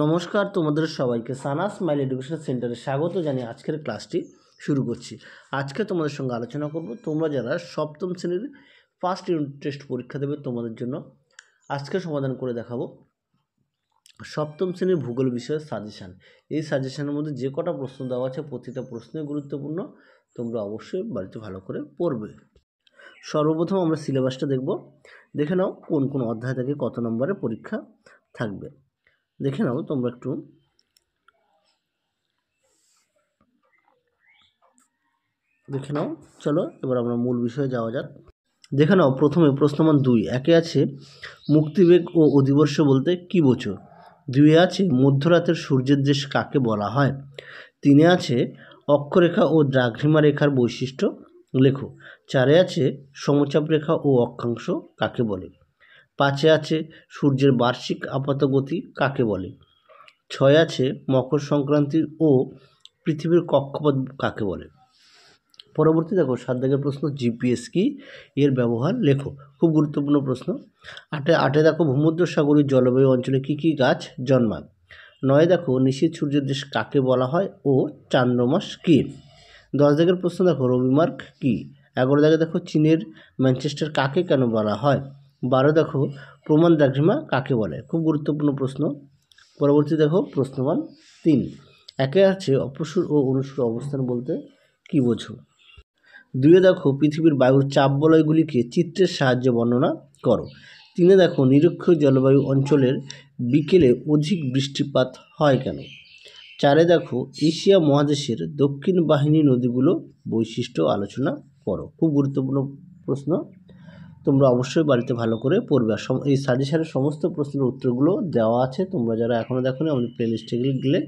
নমস্কার, তোমাদের সবাইকে সানা স্মাইল এডুকেশন সেন্টারে স্বাগত জানিয়ে আজকের ক্লাসটি শুরু করছি। আজকে তোমাদের সঙ্গে আলোচনা করব তোমরা যারা সপ্তম শ্রেণীর ফার্স্ট ইউনিট টেস্ট পরীক্ষা দেবে তোমাদের জন্য আজকে সমাধান করে দেখাবো সপ্তম শ্রেণীর ভূগোল বিষয়ের সাজেশান। এই সাজেশানের মধ্যে যে কটা প্রশ্ন দেওয়া আছে প্রতিটা প্রশ্নই গুরুত্বপূর্ণ, তোমরা অবশ্যই বাড়িতে ভালো করে পড়বে। সর্বপ্রথম আমরা সিলেবাসটা দেখে নাও কোন কোন অধ্যায় থেকে কত নম্বরের পরীক্ষা থাকবে। দেখে নাও তোমরা একটু দেখে নাও। চলো এবার আমরা মূল বিষয়ে যাওয়া যাক। দেখে নাও প্রথমে প্রশ্নমান 2 একে আছে মুক্তিবেগ ও অধিবর্ষ বলতে কি বোঝো। 2 আছে মধ্যরাতের সূর্যের দেশ কাকে বলা হয়। 3 আছে অক্ষরেখা ও দ্রাঘিমা রেখার বৈশিষ্ট্য লেখো। 4 আছে সমচাপ রেখা ও অক্ষাংশ কাকে বলে। 5 আছে সূর্যের বার্ষিক আপাত গতি কাকে বলে। 6 আছে মকর সংক্রান্তি ও পৃথিবীর কক্ষপথ কাকে বলে। পরবর্তী দেখো 7 দাগের প্রশ্ন জিপিএস কি, এর ব্যবহার লেখো। খুব গুরুত্বপূর্ণ প্রশ্ন। 8 দেখো ভূমধ্যসাগরীয় জলবায়ু অঞ্চলে কী কী গাছ জন্মায়। 9 দেখো নিশীথ সূর্যের দেশ কাকে বলা হয় ও চান্দ্রমাস কী। 10 দাগের প্রশ্ন দেখো রবিমার্ক কী। 11 দাগে দেখো চীনের ম্যানচেস্টার কাকে কেন বলা হয়। 12 দেখো প্রমাণ দ্রাঘিমা কাকে বলে। খুব গুরুত্বপূর্ণ প্রশ্ন। পরবর্তী দেখো প্রশ্নমান 3 একে আছে অপসূর ও অনুসূর অবস্থান বলতে কী বোঝো। 2 দেখো পৃথিবীর বায়ুর চাপ বলয়গুলিকে চিত্রের সাহায্যে বর্ণনা করো। 3 দেখো নিরক্ষীয় জলবায়ু অঞ্চলের বিকেলে অধিক বৃষ্টিপাত হয় কেন। 4 দেখো এশিয়া মহাদেশের দক্ষিণ বাহিনী নদীগুলো বৈশিষ্ট্য আলোচনা করো। খুব গুরুত্বপূর্ণ প্রশ্ন, তোমরা অবশ্যই বাড়িতে ভালো করে পড়বে। এই সাজেশনের সমস্ত প্রশ্নের উত্তরগুলো দেওয়া আছে, তোমরা যারা এখনও দেখোনি আমাদের প্লেলিস্টে গেলে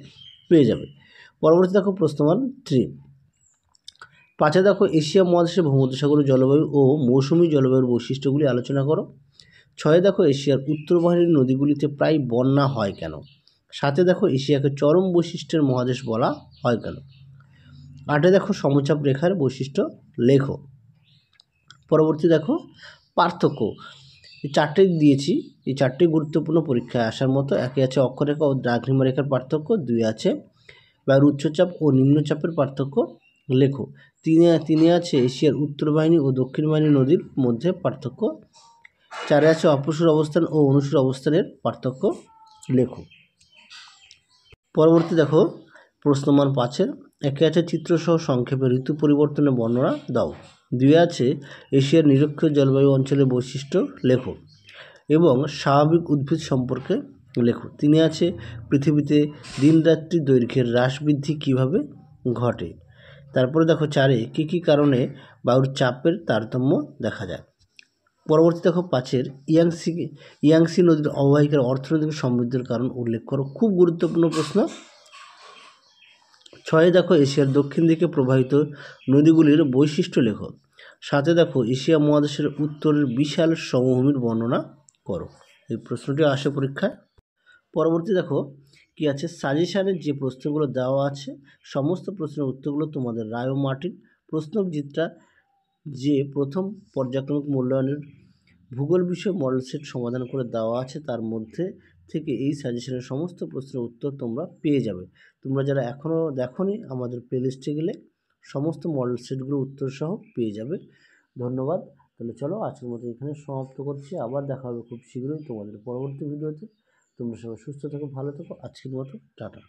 পেয়ে যাবে। পরবর্তী দেখো প্রশ্নমান 3 5 দেখো এশিয়া মহাদেশের ভূমধ্যসাগরীয় জলবায়ু ও মৌসুমী জলবায়ুর বৈশিষ্ট্যগুলি আলোচনা করো। 6 দেখো এশিয়ার উত্তর বাহিনীর নদীগুলিতে প্রায় বন্যা হয় কেন। 7 দেখো এশিয়াকে চরম বৈশিষ্ট্যের মহাদেশ বলা হয় কেন। 8 দেখো সমচাপ রেখার বৈশিষ্ট্য লেখো। পরবর্তী দেখো পার্থক্য, এই 4টে দিয়েছি, এই 4টে গুরুত্বপূর্ণ পরীক্ষায় আসার মতো। একে আছে অক্ষরেখা ও দ্রাঘিমা রেখার পার্থক্য। 2 আছে বায়ুর উচ্চচাপ ও নিম্নচাপের পার্থক্য লেখো। 3 আছে এশিয়ার উত্তর বাহিনী ও দক্ষিণ বাহিনী নদীর মধ্যে পার্থক্য। 4 আছে অপসূর অবস্থান ও অনুসূর অবস্থানের পার্থক্য লেখো। পরবর্তী দেখো প্রশ্নমান 5 একে আছে চিত্রসহ সংক্ষেপে ঋতু পরিবর্তনের বর্ণনা দাও। 2 আছে এশিয়ার নিরক্ষীয় জলবায়ু অঞ্চলের বৈশিষ্ট্য লেখো এবং স্বাভাবিক উদ্ভিদ সম্পর্কে লেখো। 3 আছে পৃথিবীতে দিনরাত্রি দৈর্ঘ্যের হ্রাস বৃদ্ধি কীভাবে ঘটে। তারপরে দেখো 4 কী কী কারণে বায়ুর চাপের তারতম্য দেখা যায়। পরবর্তী দেখো 5 ইয়াংসি নদীর অববাহিকার অর্থনৈতিক সমৃদ্ধির কারণ উল্লেখ করো। খুব গুরুত্বপূর্ণ প্রশ্ন। 6 দেখো এশিয়ার দক্ষিণ দিকে প্রবাহিত নদীগুলির বৈশিষ্ট্য লেখো। 7 দেখো এশিয়া মহাদেশের উত্তরের বিশাল সমভূমির বর্ণনা করো। এই প্রশ্নটি আসে পরীক্ষায়। পরবর্তী দেখো কি আছে সাজেশানের যে প্রশ্নগুলো দেওয়া আছে সমস্ত প্রশ্নের উত্তরগুলো তোমাদের রায় ও মার্টিন প্রশ্নবিচিত্রা যে প্রথম পর্যায়ক্রমিক মূল্যায়নের ভূগোল বিষয় মডেল সেট সমাধান করে দেওয়া আছে, তার মধ্যে থেকে এই সাজেশনের সমস্ত প্রশ্নের উত্তর তোমরা পেয়ে যাবে। তোমরা যারা এখনও দেখোনি আমাদের প্লেলিস্টে গেলে সমস্ত মডেল সেটগুলো উত্তর সহ পেয়ে যাবে। ধন্যবাদ। তাহলে চলো আজকের মতো এখানে সমাপ্ত করছি, আবার দেখা হবে খুব শীঘ্রই তোমাদের পরবর্তী ভিডিওতে। তোমরা সবাই সুস্থ থাকো, ভালো থাকো। আজকের মতো টাটা।